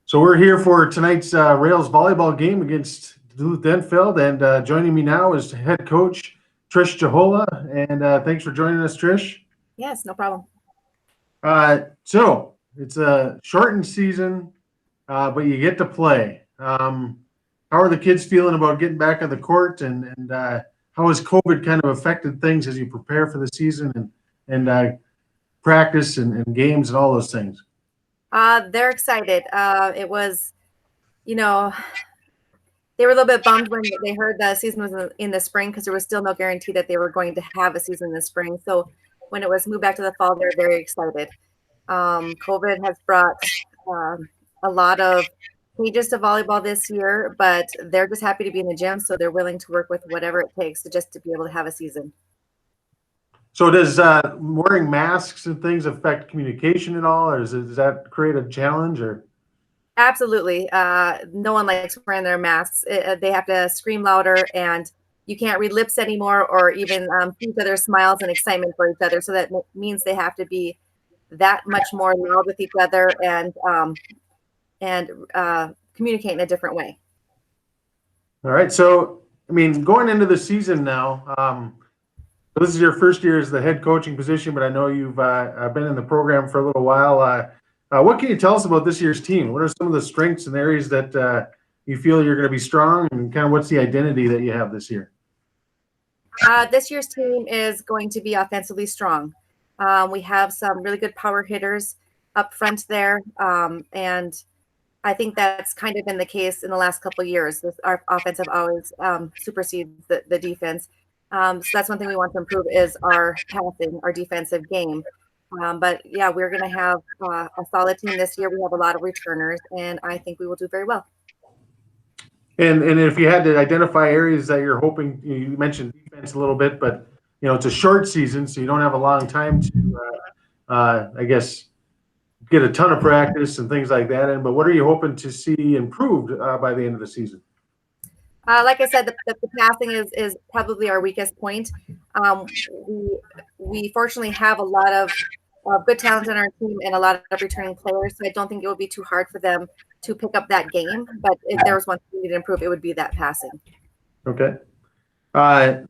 So we're here for tonight's Rails volleyball game against Duluth Denfeld, and joining me now is head coach Trish Jahola, and thanks for joining us, Trish. Yes, no problem. So it's a shortened season, but you get to play. How are the kids feeling about getting back on the court, and how has COVID kind of affected things as you prepare for the season and practice and games and all those things? They're excited. It was, they were a little bit bummed when they heard the season was in the spring because there was still no guarantee that they were going to have a season in the spring. So when it was moved back to the fall, they're very excited. COVID has brought a lot of changes to volleyball this year, but they're just happy to be in the gym, so they're willing to work with whatever it takes to be able to have a season. So does wearing masks and things affect communication at all, or does that create a challenge? Or Absolutely. No one likes wearing their masks. They have to scream louder, and you can't read lips anymore or even see each other's smiles and excitement for each other. So that means they have to be that much more loud with each other and communicate in a different way. all right. So, I mean, going into the season now, this is your first year as the head coaching position, but I know you've been in the program for a little while. What can you tell us about this year's team? What are some of the strengths and areas that you feel you're going to be strong, and kind of what's the identity that you have this year? This year's team is going to be offensively strong. We have some really good power hitters up front there, and I think that's kind of been the case in the last couple of years. Our offense always supersedes the defense. So that's one thing we want to improve is our passing, our defensive game. But yeah, we're going to have a solid team this year. We have a lot of returners, and I think we will do very well. And if you had to identify areas that you're hoping, you mentioned defense a little bit, but it's a short season, so you don't have a long time to, I guess, get a ton of practice and things like that. But what are you hoping to see improved by the end of the season? Like I said, the passing is probably our weakest point. We fortunately have a lot of good talent on our team and a lot of returning players, so I don't think it would be too hard for them to pick up that game. But if there was one thing we need to improve, it would be that passing. Okay.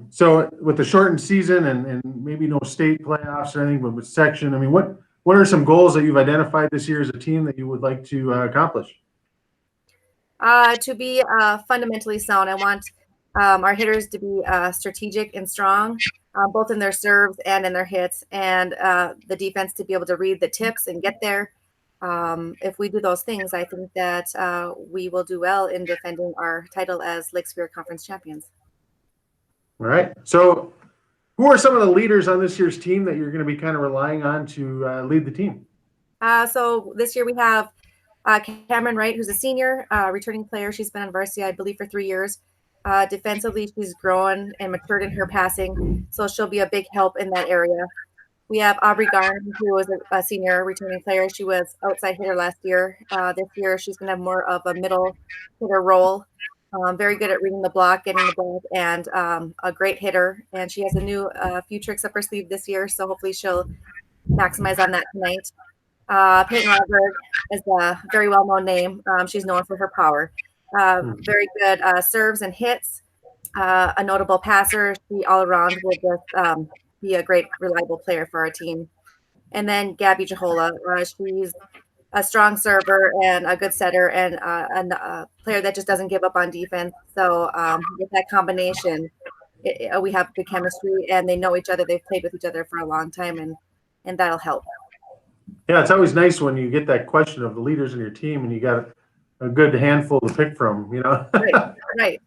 So with the shortened season and maybe no state playoffs or anything, but with section, I mean, what are some goals that you've identified this year as a team that you would like to accomplish? To be fundamentally sound. I want our hitters to be strategic and strong, both in their serves and in their hits, and the defense to be able to read the tips and get there. If we do those things, I think that we will do well in defending our title as Lake Superior Conference champions. All right. So who are some of the leaders on this year's team that you're going to be kind of relying on to lead the team? So this year we have Cameron Wright, who's a senior returning player. She's been on varsity, I believe, for 3 years. Defensively, she's grown and matured in her passing, so she'll be a big help in that area. We have Aubrey Garn, who was a senior returning player. She was outside hitter last year. This year, she's going to have more of a middle hitter role. Very good at reading the block, getting the ball, and a great hitter. And she has a new few tricks up her sleeve this year, so hopefully she'll maximize on that tonight. Peyton Rodger is a very well-known name. She's known for her power. Very good serves and hits. A notable passer. She all around will just be a great, reliable player for our team. And then Gabby Jahola. She's a strong server and a good setter and a player that just doesn't give up on defense. So with that combination, we have good chemistry, and they know each other. They've played with each other for a long time, and that'll help. Yeah, it's always nice when you get that question of the leaders in your team and you got a good handful to pick from, Right.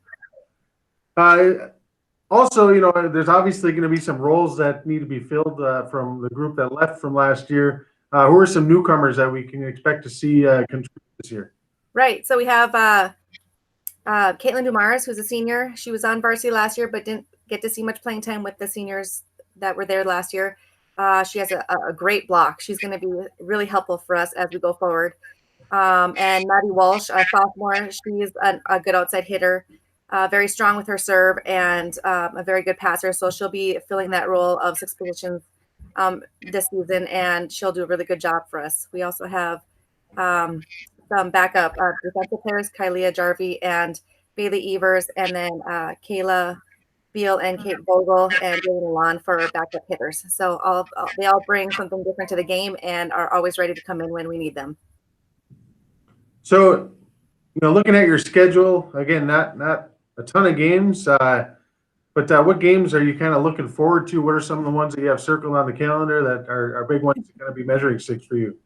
Also, there's obviously going to be some roles that need to be filled from the group that left from last year. Who are some newcomers that we can expect to see contribute this year? Right. So we have Caitlin Dumaris, who's a senior. She was on varsity last year, but didn't get to see much playing time with the seniors that were there last year. She has a great block. She's going to be really helpful for us as we go forward. And Maddie Walsh, a sophomore, she's a good outside hitter, very strong with her serve, and a very good passer. So she'll be filling that role of 6 positions this season, and she'll do a really good job for us. We also have some some backup defensive players, Kylia Jarvie and Bailey Evers, and then Kayla Beal and Kate Vogel and Jalen Milan for backup hitters. So they all bring something different to the game and are always ready to come in when we need them. So, looking at your schedule, again, not a ton of games, but what games are you kind of looking forward to? What are some of the ones that you have circled on the calendar that are big ones that are going to be measuring sticks for you?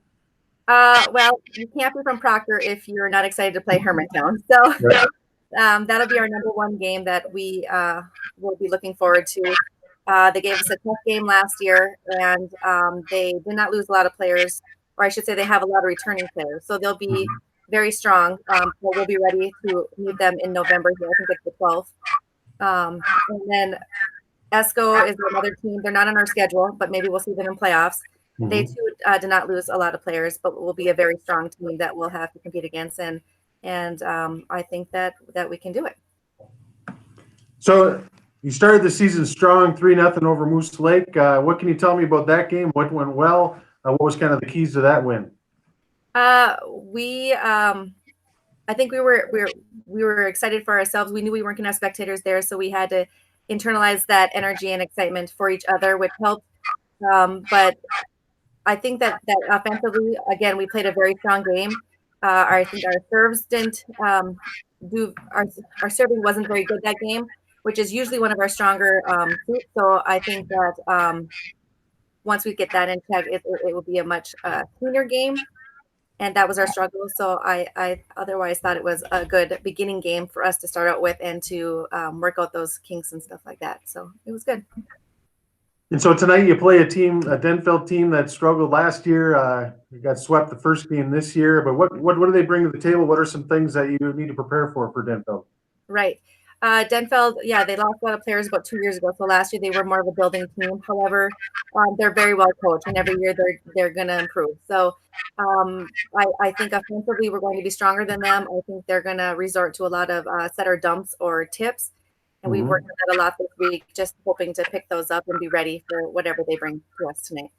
Well, you can't be from Proctor if you're not excited to play Hermantown. So that'll be our number one game that we will be looking forward to. They gave us a tough game last year, and they did not lose a lot of players, or I should say they have a lot of returning players. So they'll be very strong. So we'll be ready to meet them in November here. I think it's the 12th. And then ESCO is another team. They're not on our schedule, but maybe we'll see them in playoffs. They too did not lose a lot of players, but will be a very strong team that we'll have to compete against. And I think that we can do it. So you started the season strong, 3-0 over Moose Lake. What can you tell me about that game? What went well? What was kind of the keys to that win? I think we were excited for ourselves. We knew we weren't going to have spectators there, so we had to internalize that energy and excitement for each other, which helped. But I think that offensively, again, we played a very strong game. I think our serves didn't do our serving wasn't very good that game, which is usually one of our stronger suits. So I think that once we get that in check, it will be a much cleaner game. And that was our struggle. So I otherwise thought it was a good beginning game for us to start out with and to work out those kinks and stuff like that. So it was good. And so tonight you play a Denfeld team that struggled last year. You got swept the first game this year. But what do they bring to the table? What are some things that you need to prepare for Denfeld? Right. Denfeld, they lost a lot of players about 2 years ago. So last year they were more of a building team. However, they're very well coached, and every year they're going to improve. So I think offensively we're going to be stronger than them. I think they're going to resort to a lot of setter dumps or tips. And we worked on that a lot this week, just hoping to pick those up and be ready for whatever they bring to us tonight.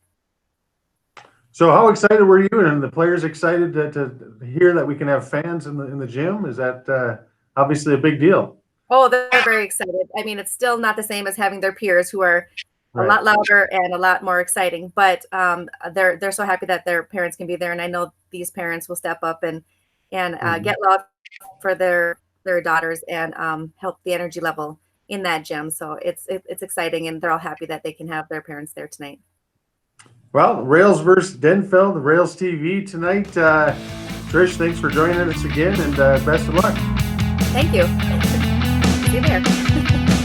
So how excited were you and the players excited to hear that we can have fans in the gym? Is that obviously a big deal? Oh, they're very excited. I mean, it's still not the same as having their peers who are a lot louder and a lot more exciting, but they're so happy that their parents can be there. And I know these parents will step up and get love for their daughters and help the energy level in that gym. So it's exciting, and they're all happy that they can have their parents there tonight. Well, Rails versus Denfeld, Rails TV tonight. Trish, thanks for joining us again, and best of luck. Thank you. See you there.